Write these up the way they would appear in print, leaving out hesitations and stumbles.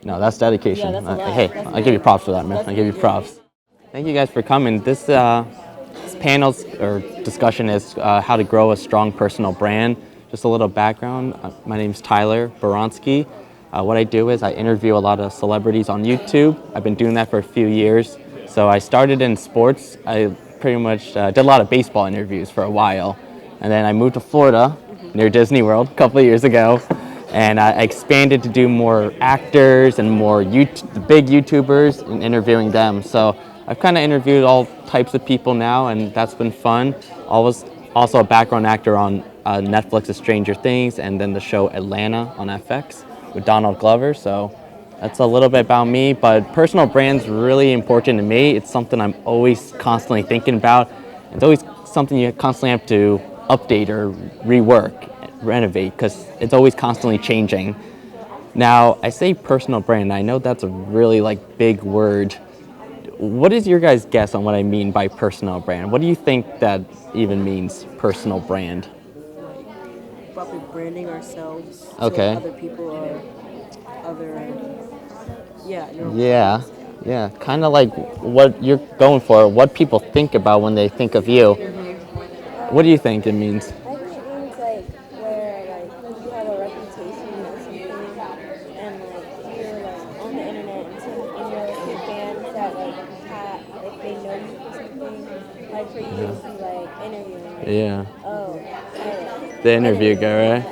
No, that's dedication. Yeah, that's a lot. Hey, That's I give you big. props for that, man. That's I give you big. props. Thank you guys for coming. This panel's or discussion is how to grow a strong personal brand. Just a little background. My name's Tyler Boronski. What I do is I interview a lot of celebrities on YouTube. I've been doing that for a few years. So I started in sports. I pretty much did a lot of baseball interviews for a while. And then I moved to Florida near Disney World a couple of years ago. And I expanded to do more actors and more big YouTubers and interviewing them. So I've kind of interviewed all types of people now, and that's been fun. I was also a background actor on Netflix's Stranger Things and then the show Atlanta on FX with Donald Glover. So that's a little bit about me, but personal brand's really important to me. It's something I'm always constantly thinking about. It's always something you constantly have to update or rework, renovate, because it's always constantly changing. Now, I say personal brand. I know that's a really big word. What is your guys' guess on what I mean by personal brand? What do you think that even means, personal brand? Probably branding ourselves to Okay. other people or other, yeah, your own Yeah, friends. yeah, kind of like what you're going for, what people think about when they think of you. What do you think it means? I think it means where you have a reputation or something, and you're on the internet and your fans that they know you for something, for you to be interviewing. Yeah, Oh, Tyler, the interview interview. guy, right?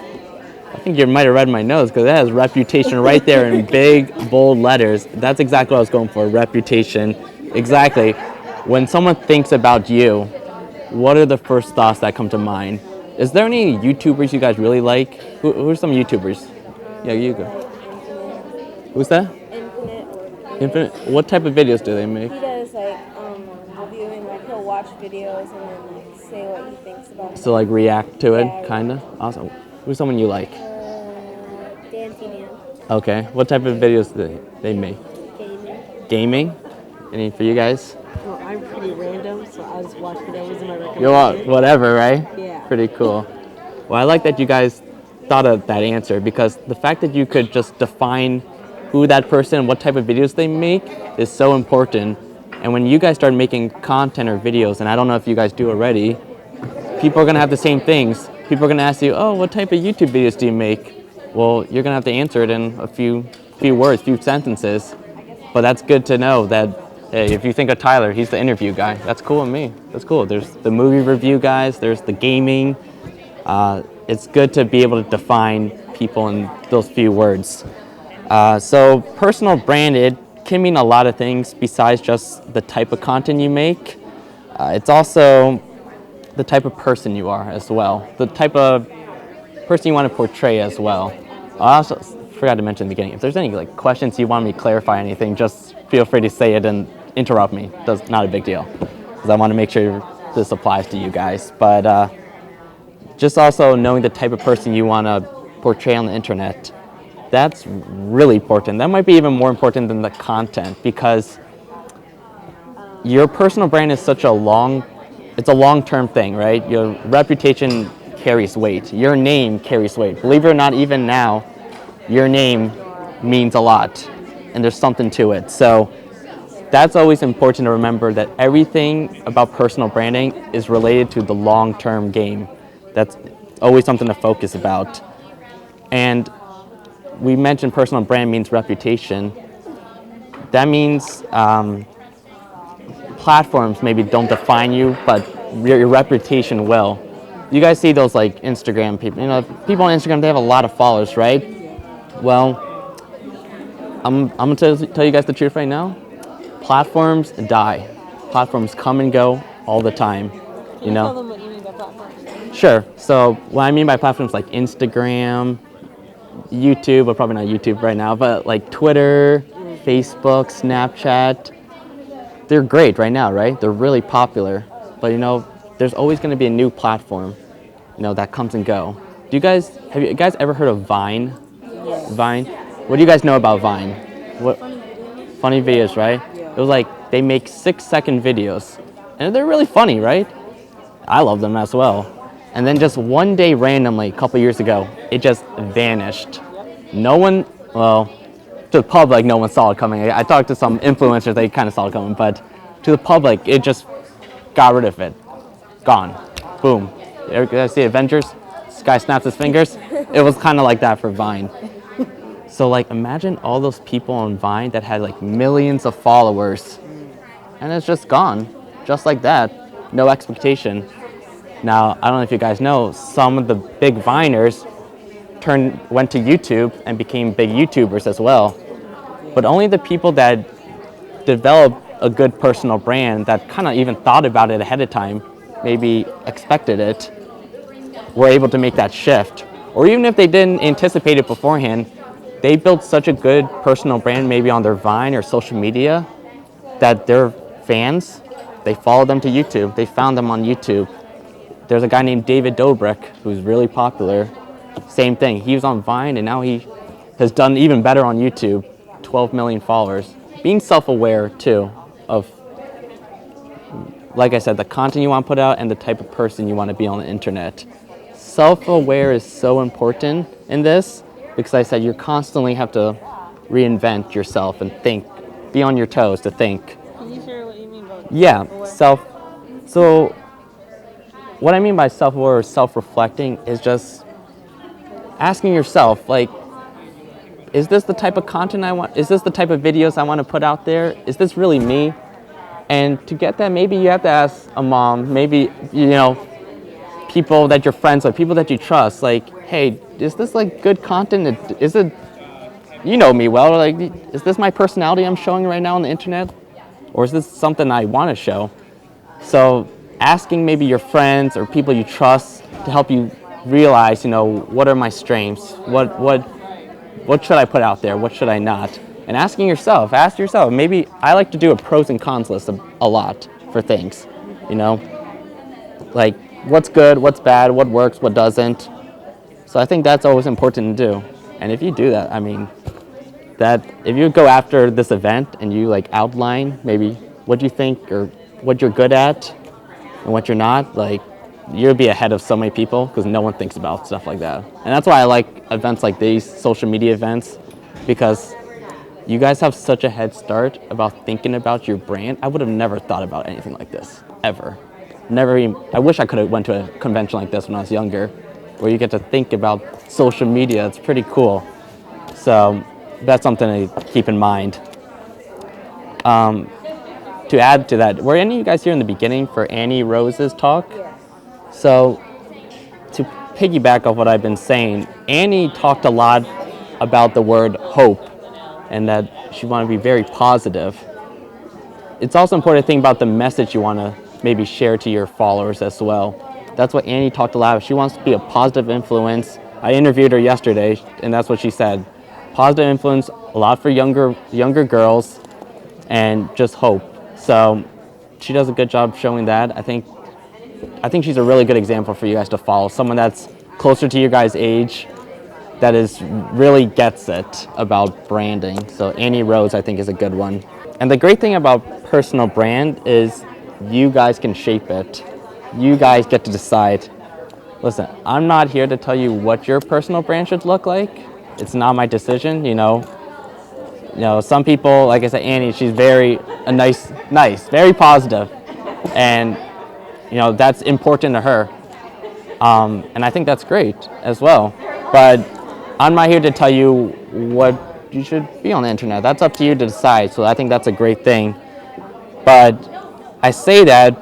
I think you might have read my notes because it has reputation right there in big, bold letters. That's exactly what I was going for, reputation. Exactly. When someone thinks about you, what are the first thoughts that come to mind? Is there any YouTubers you guys really like? Who are some YouTubers? Yeah, you go. Infinite, Who's that? Infinite or Infinite. Infinite. What type of videos do they make? He does reviewing, he'll watch videos and then say what he thinks about So them. react to Yeah, it, kind of. Awesome. Who's someone you like? Dancing and Okay. What type of videos do they make? gaming. Gaming? Any for you guys? Well, I'm pretty random, so I just watch whatever's in my You want recommendation. whatever, right? Yeah. Pretty cool. Well, I like that you guys thought of that answer because the fact that you could just define who that person, what type of videos they make is so important. And when you guys start making content or videos, and I don't know if you guys do already, people are gonna have the same things. People are gonna ask you, "Oh, what type of YouTube videos do you make?" Well, you're gonna have to answer it in a few words, few sentences. But that's good to know that hey, if you think of Tyler, he's the interview guy. That's cool with me. That's cool. There's the movie review guys. There's the gaming. It's good to be able to define people in those few words. So personal branded can mean a lot of things besides just the type of content you make. It's also the type of person you are as well, the type of person you want to portray as well. I also forgot to mention in the beginning, if there's any questions you want me to clarify anything, just feel free to say it and interrupt me. That's not a big deal, because I want to make sure this applies to you guys. But just also knowing the type of person you want to portray on the internet, that's really important. That might be even more important than the content because your personal brand is such a it's a long-term thing, right? Your reputation carries weight. Your name carries weight. Believe it or not, even now, your name means a lot and there's something to it. So that's always important to remember that everything about personal branding is related to the long-term game. That's always something to focus about. And we mentioned personal brand means reputation. That means platforms maybe don't define you, but your reputation will. You guys see those Instagram people, people on Instagram, they have a lot of followers, right? Well, I'm gonna tell you guys the truth right now. Platforms die. Platforms come and go all the time, Can you tell them what you mean by platforms? Sure. So what I mean by platforms like Instagram, YouTube, but probably not YouTube right now, but like Twitter, Facebook, Snapchat, they're great right now, right? They're really popular. But there's always going to be a new platform, that comes and go. Have you guys ever heard of Vine? Yes. Vine? What do you guys know about Vine? What funny videos, right? Yeah. It was like they make 6-second videos. And they're really funny, right? I love them as well. And then just one day randomly, a couple years ago, it just vanished. No one, well, to the public, no one saw it coming. I talked to some influencers, they kind of saw it coming, but to the public, it just got rid of it. Gone. Boom. You guys see Avengers? This guy snaps his fingers. It was kind of like that for Vine. So like imagine all those people on Vine that had like millions of followers and it's just gone. Just like that. No expectation. Now, I don't know if you guys know, some of the big Viners went to YouTube and became big YouTubers as well. But only the people that developed a good personal brand, that kind of even thought about it ahead of time, maybe expected it, were able to make that shift. Or even if they didn't anticipate it beforehand, they built such a good personal brand maybe on their Vine or social media that their fans, they followed them to YouTube. They found them on YouTube. There's a guy named David Dobrik who's really popular. Same thing. He was on Vine and now he has done even better on YouTube. 12 million followers. Being self-aware too of, like I said, the content you want to put out and the type of person you want to be on the internet. Self-aware is so important in this because I said you constantly have to reinvent yourself and think, be on your toes to think. Can you share what you mean by Yeah, self-aware? so what I mean by self-aware or self-reflecting is just asking yourself, like, is this the type of content I want? Is this the type of videos I want to put out there? Is this really me? And to get that, maybe you have to ask a mom, maybe, people that you're friends with, people that you trust, like, hey, is this like good content? Is it, you know me well, like, is this my personality I'm showing right now on the internet? Or is this something I want to show? So asking maybe your friends or people you trust to help you realize, what are my strengths? What should I put out there? What should I not? And ask yourself, maybe I like to do a pros and cons list a lot for things, like what's good, what's bad, what works, what doesn't. So I think that's always important to do. And if you do that, that if you go after this event and you like outline maybe what you think or what you're good at and what you're not, like you'll be ahead of so many people because no one thinks about stuff like that. And that's why I like events like these, social media events, because you guys have such a head start about thinking about your brand. I would have never thought about anything like this, ever. Never even, I wish I could have went to a convention like this when I was younger, where you get to think about social media. It's pretty cool. So that's something to keep in mind. To add to that, were any of you guys here in the beginning for Annie Rose's talk? So to piggyback off what I've been saying, Annie talked a lot about the word hope and that she wanted to be very positive. It's also important to think about the message you want to maybe share to your followers as well. That's what Annie talked a lot about. She wants to be a positive influence. I interviewed her yesterday and that's what she said. Positive influence, a lot for younger girls, and just hope. So she does a good job showing that. I think she's a really good example for you guys to follow. Someone that's closer to your guys' age, that really gets it about branding. So Annie Rose, I think, is a good one. And the great thing about personal brand is you guys can shape it. You guys get to decide. Listen, I'm not here to tell you what your personal brand should look like. It's not my decision, Some people, like I said, Annie, she's very nice, very positive. And that's important to her. And I think that's great as well. But I'm not here to tell you what you should be on the internet. That's up to you to decide. So I think that's a great thing. But I say that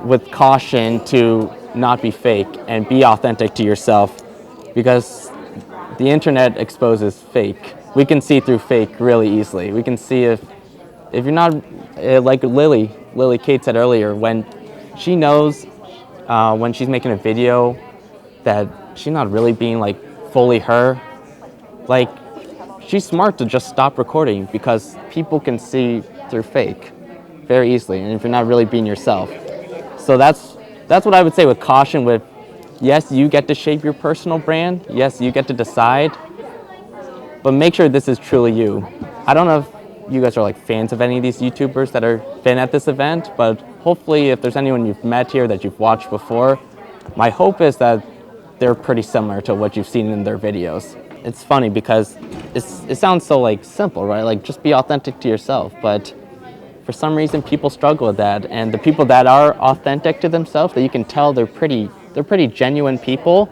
with caution to not be fake and be authentic to yourself, because the internet exposes fake. We can see through fake really easily. We can see if you're not, like Lily Kate said earlier, when she knows when she's making a video that she's not really being like fully her, like she's smart to just stop recording because people can see through fake very easily, and if you're not really being yourself. So that's what I would say with caution. With yes, you get to shape your personal brand, yes, you get to decide, but make sure this is truly you. I don't know if you guys are like fans of any of these YouTubers that are been at this event, but hopefully if there's anyone you've met here that you've watched before, my hope is that they're pretty similar to what you've seen in their videos. it's funny because it sounds so like simple, right? Like just be authentic to yourself, but for some reason people struggle with that. And the people that are authentic to themselves, that you can tell they're pretty genuine people,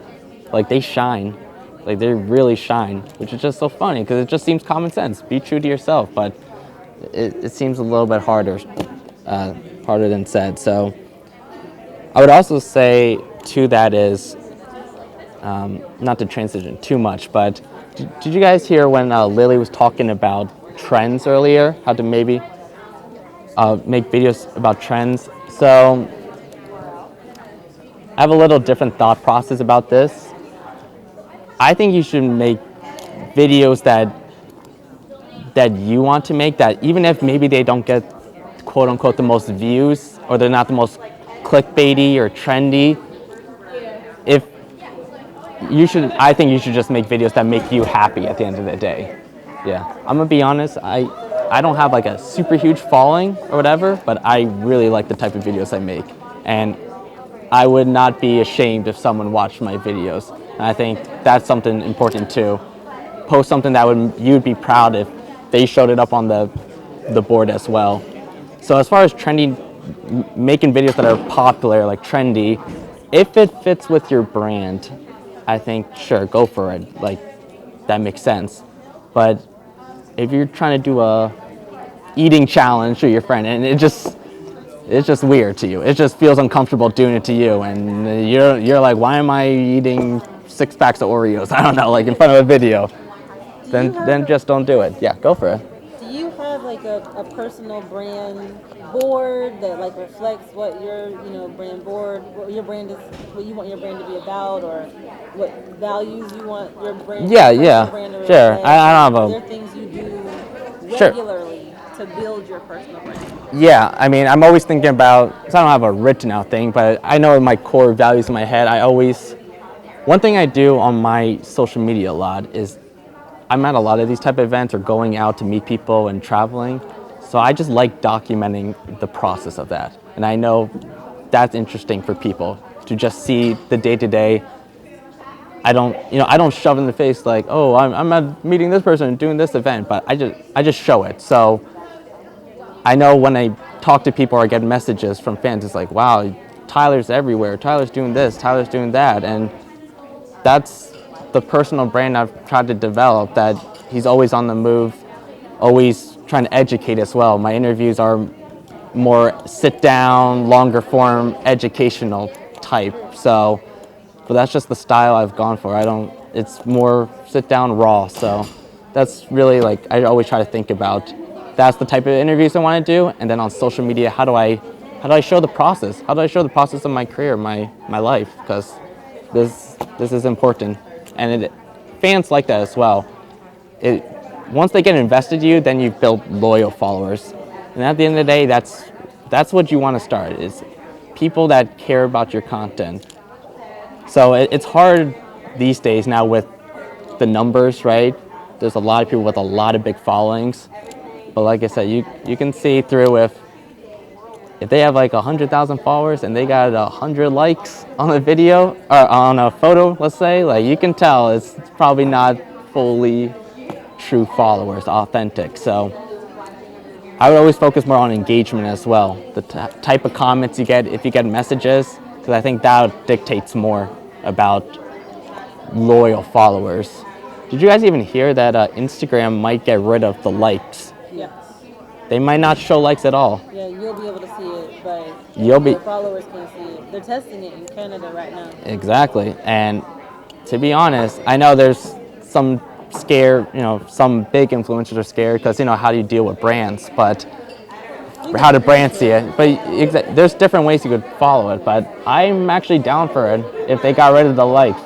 like they shine, like they really shine, which is just so funny because it just seems common sense. Be true to yourself, but it seems a little bit harder than said. So I would also say to that is, not to transition too much, but did you guys hear when Lily was talking about trends earlier? How to maybe make videos about trends. So I have a little different thought process about this. I think you should make videos that you want to make, that even if maybe they don't get quote unquote the most views, or they're not the most clickbaity or trendy, if you should, I think you should just make videos that make you happy at the end of the day. Yeah, I'm gonna be honest, I don't have like a super huge following or whatever, but I really like the type of videos I make, and I would not be ashamed if someone watched my videos. And I think that's something important too. Post something that you'd be proud if they showed it up on the board as well. So as far as trendy, making videos that are popular, like trendy, if it fits with your brand, I think sure, go for it. Like that makes sense. But if you're trying to do a eating challenge to your friend and it's just weird to you, it just feels uncomfortable doing it to you, and you're like, why am I eating 6 packs of Oreos? I don't know, like in front of a video. Then just don't do it. Yeah, go for it. Do you have like a personal brand board that like reflects what your brand board, what your brand is, what you want your brand to be about, or what values you want your brand? Yeah, your yeah, brand to sure. reflect? I don't Are have there a things you do sure. regularly to build your personal brand? Yeah, I mean, I'm always thinking about. So I don't have a written out thing, but I know my core values in my head. One thing I do on my social media a lot is I'm at a lot of these type of events or going out to meet people and traveling. So I just like documenting the process of that. And I know that's interesting for people to just see the day to day. I don't shove in the face like, oh, I'm at meeting this person and doing this event, but I just show it. So I know when I talk to people or I get messages from fans, it's like, wow, Tyler's everywhere. Tyler's doing this, Tyler's doing that. And that's the personal brand I've tried to develop, that he's always on the move, always trying to educate as well. My interviews are more sit down, longer form, educational type. So, but that's just the style I've gone for. It's more sit down, raw. So that's really like, I always try to think about, that's the type of interviews I want to do. And then on social media, how do I show the process? How do I show the process of my career, my life? Because this is important, and fans like that as well. Once they get invested in you, then you've built loyal followers, and at the end of the day, that's what you want to start, is people that care about your content. So it's hard these days now with the numbers, right? There's a lot of people with a lot of big followings, but like I said, you can see through if they have like 100,000 followers and they got 100 likes on a video or on a photo, let's say, like you can tell it's probably not fully true followers, authentic. So I would always focus more on engagement as well. The type of comments you get, if you get messages, because I think that dictates more about loyal followers. Did you guys even hear that Instagram might get rid of the likes? Yes. They might not show likes at all. Yeah, you'll be able to see it, but Your followers can see it. They're testing it in Canada right now. Exactly. And to be honest, I know there's some some big influencers are scared because, how do you deal with brands, but how do brands see it? But there's different ways you could follow it, but I'm actually down for it if they got rid of the likes.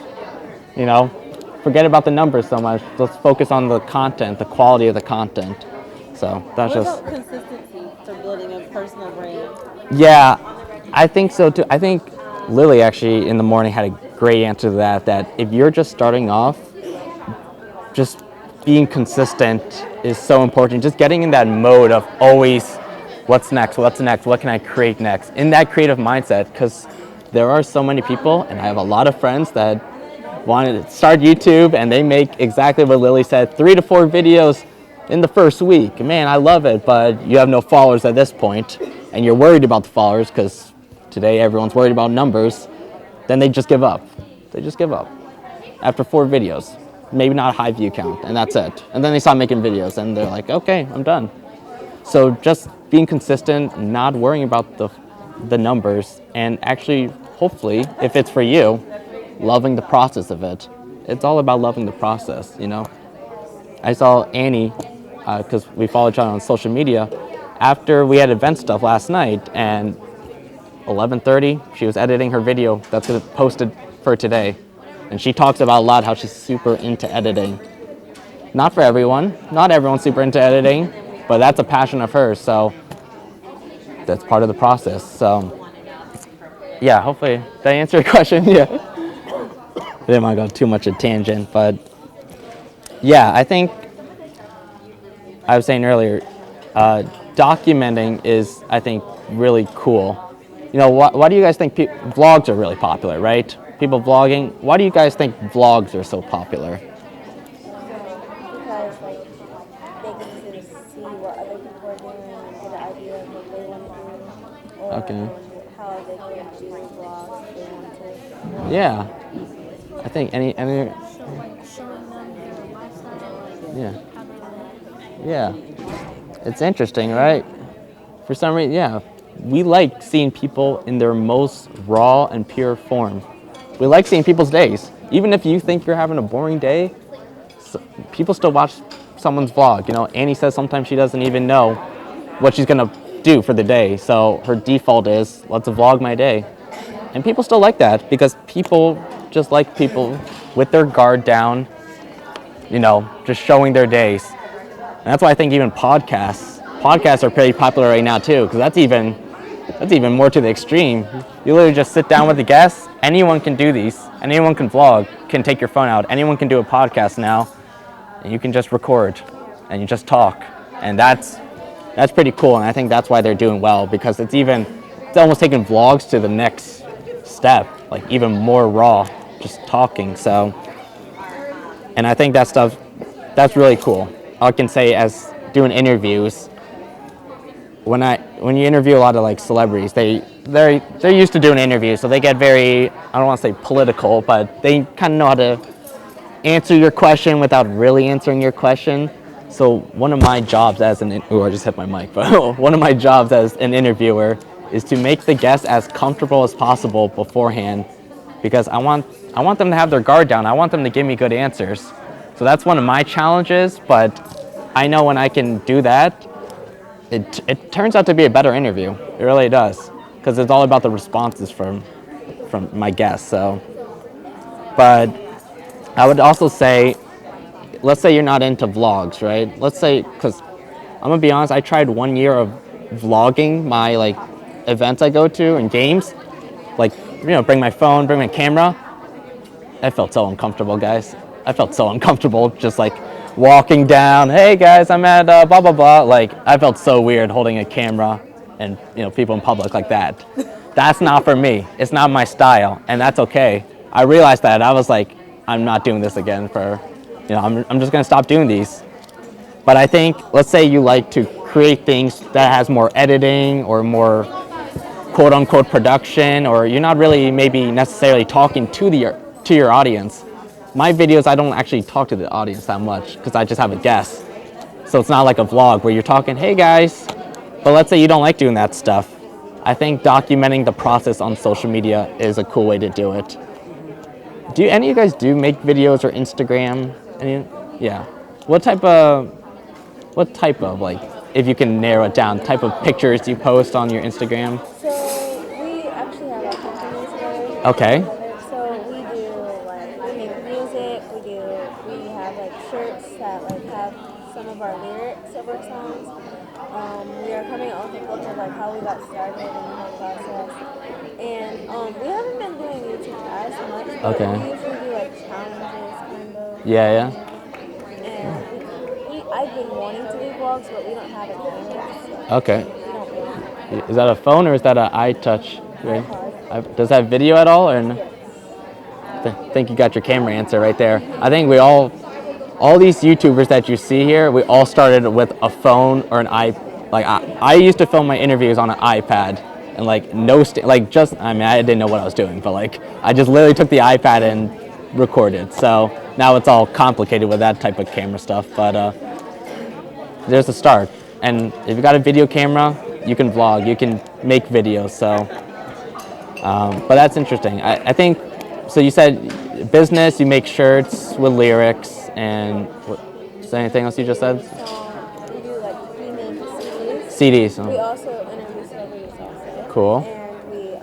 Forget about the numbers so much. Let's focus on the content, the quality of the content. So that's What just. about consistency for building a personal brand? Yeah, I think so too. I think Lily actually in the morning had a great answer to that if you're just starting off, just being consistent is so important. Just getting in that mode of always, what's next, what can I create next? In that creative mindset, because there are so many people, and I have a lot of friends that want to start YouTube and they make exactly what Lily said, 3 to 4 videos in the first week. Man, I love it, but you have no followers at this point, and you're worried about the followers because today everyone's worried about numbers, then they just give up. They just give up after 4 videos. Maybe not a high view count, and that's it. And then they stop making videos, and they're like, okay, I'm done. So just being consistent, not worrying about the numbers, and actually, hopefully, if it's for you, loving the process of it. It's all about loving the process, you know? I saw Annie, because we follow each other on social media, after we had event stuff last night, and 11:30, she was editing her video that's gonna posted for today. And she talks about a lot how she's super into editing. Not for everyone, not everyone's super into editing, but that's a passion of hers, so that's part of the process. So yeah, hopefully did I answer your question? Yeah. I didn't want to go too much a tangent, but yeah, I think I was saying earlier, documenting is, I think, really cool. You know, why do you guys think vlogs are really popular, right? People vlogging. Why do you guys think vlogs are so popular? Because like they get to see what other people are doing and get an idea of what they want to do, or Okay. how they can do vlogs if they want to. Yeah. I think any Showing them their lifestyle, yeah. how they live. Yeah. It's interesting, right? For some reason, yeah. We like seeing people in their most raw and pure form. We like seeing people's days. Even if you think you're having a boring day, people still watch someone's vlog. You know, Annie says sometimes she doesn't even know what she's gonna do for the day. So her default is, let's vlog my day. And people still like that because people just like people with their guard down, you know, just showing their days. And that's why I think even podcasts are pretty popular right now too, because that's even more to the extreme. You literally just sit down with the guests. Anyone can do these. Anyone can vlog, can take your phone out. Anyone can do a podcast now, and you can just record, and you just talk. And that's pretty cool, and I think that's why they're doing well, because it's almost taking vlogs to the next step, like even more raw, just talking. So, and I think that's really cool. I can say as doing interviews, when you interview a lot of like celebrities, they're used to doing interviews, so they get very, I don't want to say political, but they kind of know how to answer your question without really answering your question. So one of my jobs as I just hit my mic, but one of my jobs as an interviewer is to make the guest as comfortable as possible beforehand, because I want them to have their guard down. I want them to give me good answers. So that's one of my challenges, but I know when I can do that, it turns out to be a better interview. It really does, because it's all about the responses from my guests. So, but I would also say, let's say you're not into vlogs, right? Let's say, because I'm gonna be honest, I tried 1 year of vlogging my like events I go to and games, like, you know, bring my phone, bring my camera. I felt so uncomfortable, guys. I felt so uncomfortable just like walking down, hey guys, I'm at blah blah blah. Like, I felt so weird holding a camera and, you know, people in public like that. That's not for me. It's not my style, and that's okay. I realized that. I was like, I'm not doing this again for, you know, I'm just gonna stop doing these. But I think, let's say you like to create things that has more editing or more quote unquote production, or you're not really maybe necessarily talking to your audience. My videos, I don't actually talk to the audience that much because I just have a guest. So it's not like a vlog where you're talking, hey guys. But let's say you don't like doing that stuff. I think documenting the process on social media is a cool way to do it. Do any of you guys make videos or Instagram? Yeah. What type of like, if you can narrow it down, type of pictures do you post on your Instagram? So we actually have a company together. Okay. So we do like we make music. We have like shirts that like have some of our lyrics of our songs. We are coming out with a book of like how we got started and the whole process. And we haven't been doing YouTube as much, but Okay. we usually do like challenges kind of. Yeah. And I've been wanting to do vlogs, but we don't have a camera. So Okay. we don't really. Is that a phone or is that an iTouch? Right? Does that have video at all or no? think you got your camera answer right there. I think we all these YouTubers that you see here, we all started with a phone or an iPad. Like I used to film my interviews on an iPad and like I mean, I didn't know what I was doing, but like I just literally took the iPad and recorded. So now it's all complicated with that type of camera stuff, but there's a start. And if you got a video camera, you can vlog, you can make videos. So, but that's interesting. I think, so you said business, you make shirts with lyrics, and is there anything else you just said? We do like gaming CDs. CDs. We also interview celebrities also. Cool. And we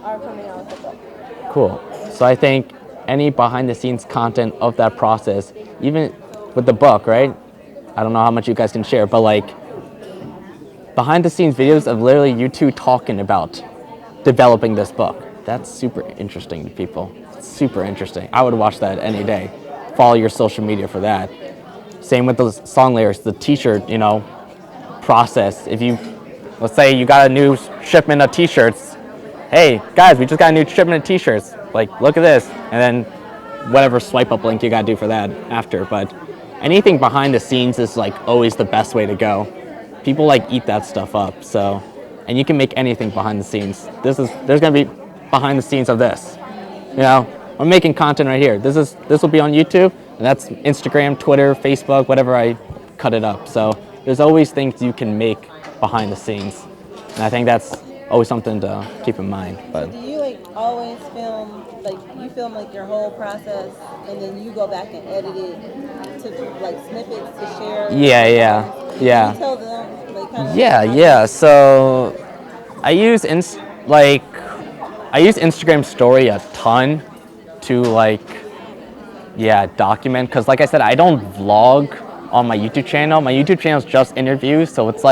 are coming out with a book. Cool. So I think any behind the scenes content of that process, even with the book, right? I don't know how much you guys can share, but like behind the scenes videos of literally you two talking about developing this book. That's super interesting to people. Super interesting. I would watch that any day. Follow your social media for that. Same with those song lyrics, the t-shirt, process. If you, let's say you got a new shipment of t-shirts. Hey guys, we just got a new shipment of t-shirts. Like, look at this. And then whatever swipe up link you gotta do for that after. But anything behind the scenes is like always the best way to go. People like eat that stuff up. So, and you can make anything behind the scenes. There's gonna be behind the scenes of this. I'm making content right here. This will be on YouTube, and that's Instagram, Twitter, Facebook, whatever I cut it up. So there's always things you can make behind the scenes, and I think that's always something to keep in mind. But Do you like always film, like you film like your whole process and then you go back and edit it to like snippets to share? yeah. Can you tell them like kind of Yeah. So I use Instagram Story a ton to document, because like I said, I don't vlog on my YouTube channel. My YouTube channel is just interviews, so it's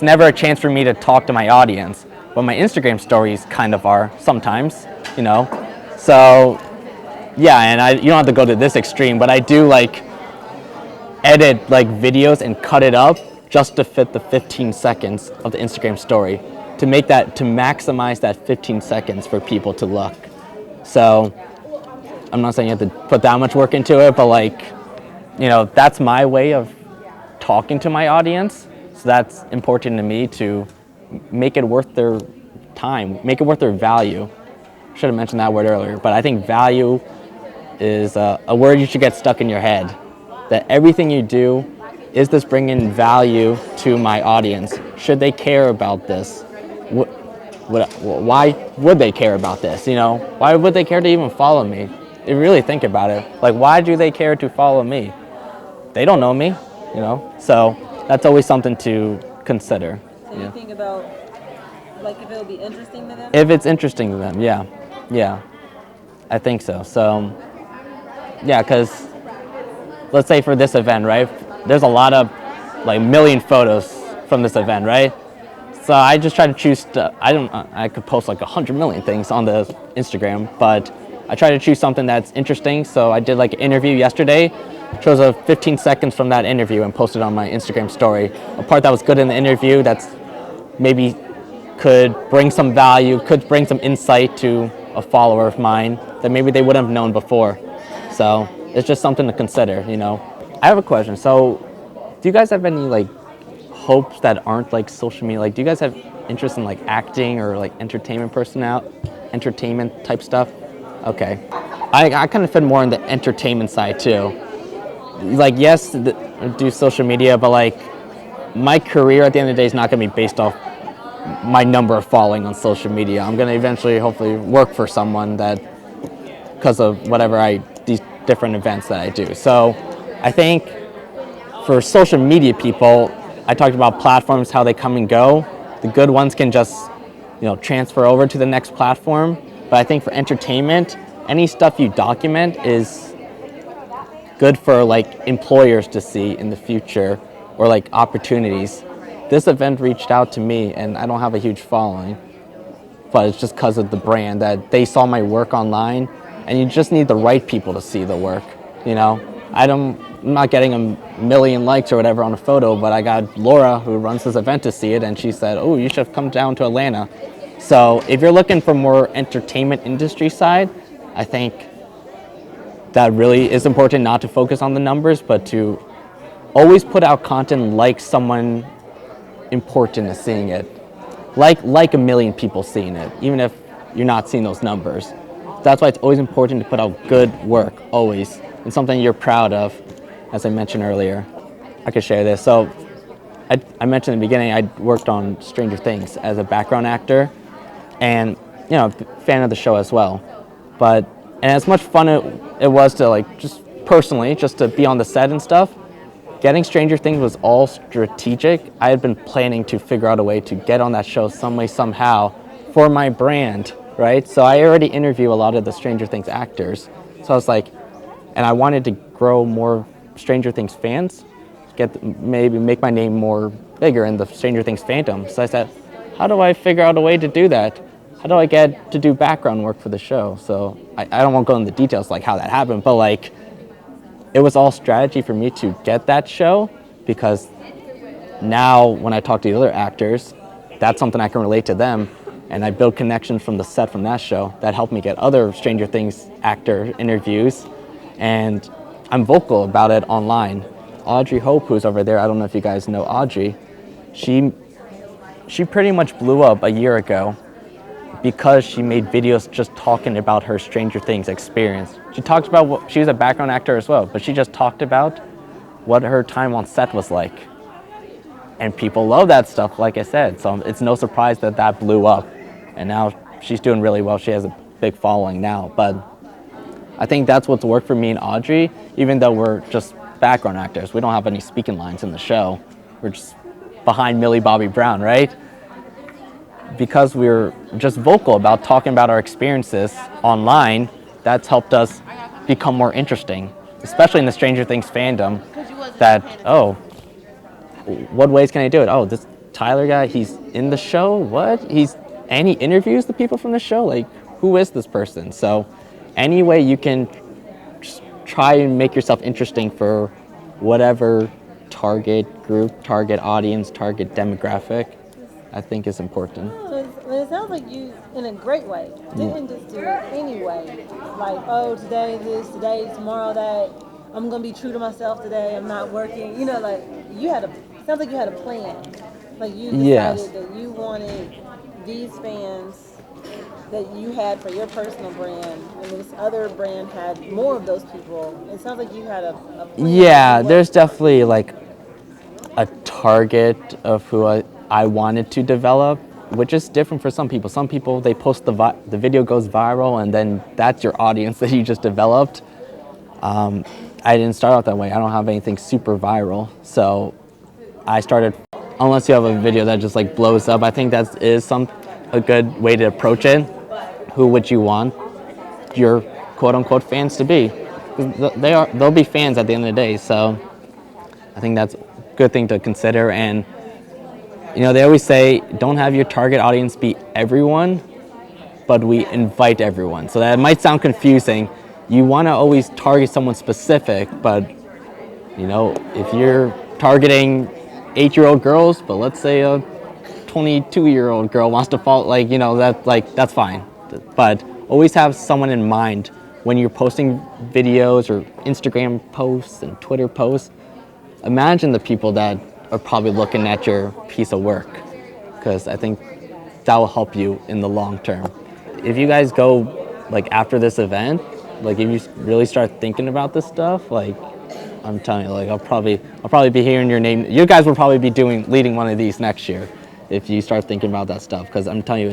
never a chance for me to talk to my audience. But my Instagram stories kind of are sometimes, So yeah, and you don't have to go to this extreme, but I do edit videos and cut it up just to fit the 15 seconds of the Instagram story to maximize that 15 seconds for people to look. So I'm not saying you have to put that much work into it, but that's my way of talking to my audience. So that's important to me, to make it worth their time, make it worth their value. Should have mentioned that word earlier, but I think value is a word you should get stuck in your head. That everything you do, is this bringing value to my audience? Should they care about this? Why would they care about this? Why would they care to even follow me? If you really think about it, why do they care to follow me? They don't know me, So that's always something to consider. So you think about if it would be interesting to them? If it's interesting to them, yeah, I think so. So yeah, because let's say for this event, right? There's a lot of million photos from this event, right? So I just try to choose. I could post 100 million things on the Instagram, but I try to choose something that's interesting. So I did an interview yesterday, chose 15 seconds from that interview and posted on my Instagram story. A part that was good in the interview that's maybe could bring some value, could bring some insight to a follower of mine that maybe they wouldn't have known before. So it's just something to consider, I have a question. So do you guys have any hopes that aren't social media? Do you guys have interest in acting or entertainment type stuff? Okay. I kind of fit more in the entertainment side too. Yes, do social media, but my career at the end of the day is not going to be based off my number of following on social media. I'm going to eventually, hopefully, work for someone because of these different events that I do. So I think for social media people, I talked about platforms, how they come and go. The good ones can just, transfer over to the next platform. But I think for entertainment, any stuff you document is good for employers to see in the future, or opportunities. This event reached out to me, and I don't have a huge following, but it's just because of the brand that they saw my work online, and you just need the right people to see the work. I'm not getting a million likes or whatever on a photo, but I got Laura, who runs this event, to see it, and she said, "Oh, you should come down to Atlanta." So if you're looking for more entertainment industry side, I think that really is important, not to focus on the numbers, but to always put out content like someone important is seeing it, like a million people seeing it, even if you're not seeing those numbers. That's why it's always important to put out good work, always, and something you're proud of, as I mentioned earlier. I could share this. So I mentioned in the beginning, I worked on Stranger Things as a background actor, and fan of the show as well. But and as much fun it was to like just personally just to be on the set and stuff, getting Stranger Things was all strategic. I had been planning to figure out a way to get on that show some way somehow for my brand, right? So I already interview a lot of the Stranger Things actors. So I was like, and I wanted to grow more Stranger Things fans, maybe make my name more bigger in the Stranger Things fandom. So I said, how do I figure out a way to do that? How do I get to do background work for the show? So I don't want to go into the details like how that happened, but like it was all strategy for me to get that show, because now when I talk to the other actors, that's something I can relate to them, and I build connections from the set from that show that helped me get other Stranger Things actor interviews, and I'm vocal about it online. Audrey Hope, who's over there, I don't know if you guys know Audrey, she pretty much blew up a year ago because she made videos just talking about her Stranger Things experience. She talked about she was a background actor as well, but she just talked about what her time on set was like. And people love that stuff, like I said, so it's no surprise that that blew up. And now she's doing really well. She has a big following now, but I think that's what's worked for me and Audrey, even though we're just background actors. We don't have any speaking lines in the show. We're just behind Millie Bobby Brown, right? Because we're just vocal about talking about our experiences online, that's helped us become more interesting, especially in the Stranger Things fandom, that, oh, what ways can I do it? Oh, this Tyler guy, he's in the show? What? And he interviews the people from the show? Like, who is this person? So any way you can just try and make yourself interesting for whatever target group, target audience, target demographic, I think is important. It sounds like you, in a great way, didn't just do it anyway. Like, oh, today this, today, tomorrow that. I'm gonna be true to myself today. I'm not working. Like sounds like you had a plan. Like you decided that you wanted these fans that you had for your personal brand, and this other brand had more of those people. It sounds like you had a plan. Yeah, there's definitely like a target of who I wanted to develop, which is different for some people. Some people, they post the video goes viral, and then that's your audience that you just developed. I didn't start out that way. I don't have anything super viral, so I started. Unless you have a video that just like blows up, I think that is a good way to approach it. Who would you want your quote unquote fans to be? They'll be fans at the end of the day. So I think that's a good thing to consider. And they always say don't have your target audience be everyone, but we invite everyone. So that might sound confusing. You want to always target someone specific, but if you're targeting 8-year-old girls, but let's say a 22-year-old girl wants to follow, that's fine. But always have someone in mind when you're posting videos or Instagram posts and Twitter posts. Imagine the people that are probably looking at your piece of work, because I think that will help you in the long term. If you guys go after this event, if you really start thinking about this stuff, I'm telling you, I'll probably be hearing your name. You guys will probably be leading one of these next year if you start thinking about that stuff, because I'm telling you,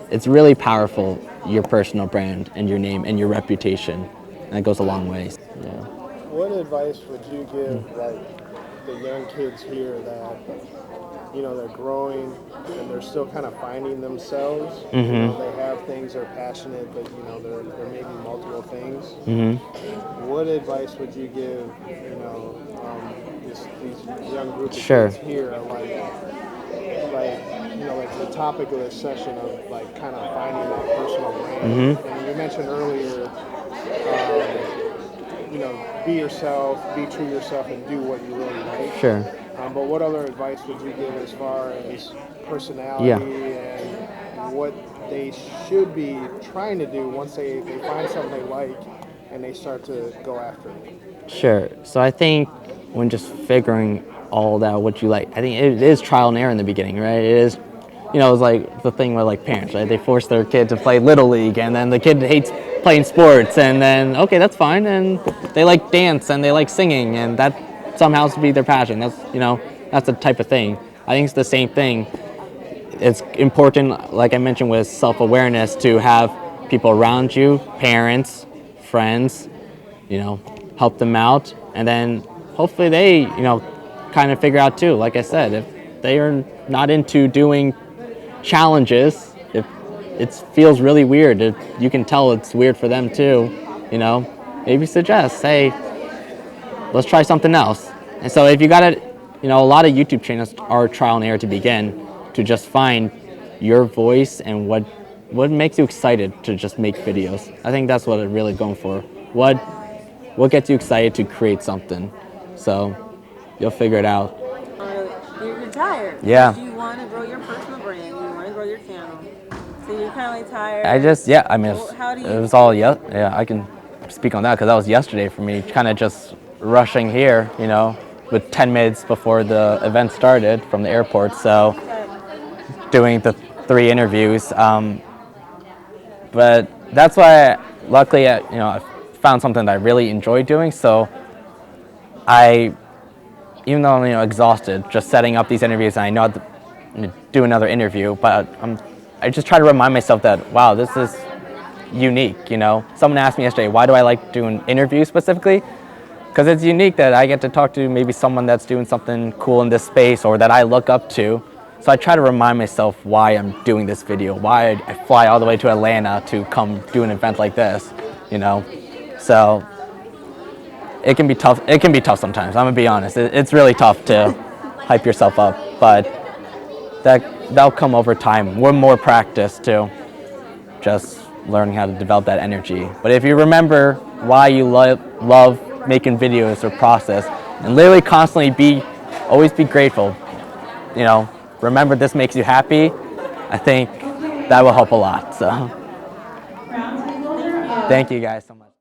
it's really powerful, your personal brand and your name and your reputation, and it goes a long way. Yeah. What advice would you give the young kids here that they're growing and they're still kind of finding themselves? Mm-hmm. They have things they're passionate, but they're maybe multiple things. Mm-hmm. What advice would you give these young group of Sure. kids here, the topic of this session of kind of finding that personal brand? Mm-hmm. And you mentioned earlier, be yourself, be true to yourself, and do what you really like. Sure. But what other advice would you give as far as personality and what they should be trying to do once they find something they like and they start to go after it? Sure. So I think when just figuring all that what you like, I think it is trial and error in the beginning, right? It is, it's like the thing with like parents, right? They force their kid to play little league, and then the kid hates playing sports, and then okay, that's fine, and they like dance and they like singing, and that somehow to be their passion. That's the type of thing. I think it's the same thing. It's important, like I mentioned, with self-awareness to have people around you, parents, friends, help them out, and then hopefully they, kind of figure out too. Like I said, if they are not into doing challenges, if it feels really weird, if you can tell it's weird for them too, maybe suggest, hey, let's try something else. And so if you got it, a lot of YouTube channels are trial and error to begin, to just find your voice and what makes you excited to just make videos. I think that's what I'm really going for. What gets you excited to create something? So you'll figure it out. You're tired. Yeah. You want to grow your personal brand. You want to grow your channel. So you're kind of like tired. It was all, yeah, I can speak on that because that was yesterday for me, kind of just rushing here, with 10 minutes before the event started from the airport. So doing the 3 interviews. But that's why, luckily, I found something that I really enjoy doing. So even though I'm exhausted, just setting up these interviews, and I know I have to do another interview, but I just try to remind myself that, wow, this is unique. Someone asked me yesterday, why do I like doing interviews specifically? Because it's unique that I get to talk to maybe someone that's doing something cool in this space or that I look up to. So I try to remind myself why I'm doing this video, why I fly all the way to Atlanta to come do an event like this, So it can be tough. It can be tough sometimes. I'm gonna be honest. It's really tough to hype yourself up, but that'll come over time. One more practice too, just learning how to develop that energy. But if you remember why you love making videos or process, and literally constantly always be grateful. Remember this makes you happy. I think that will help a lot. So, thank you guys so much.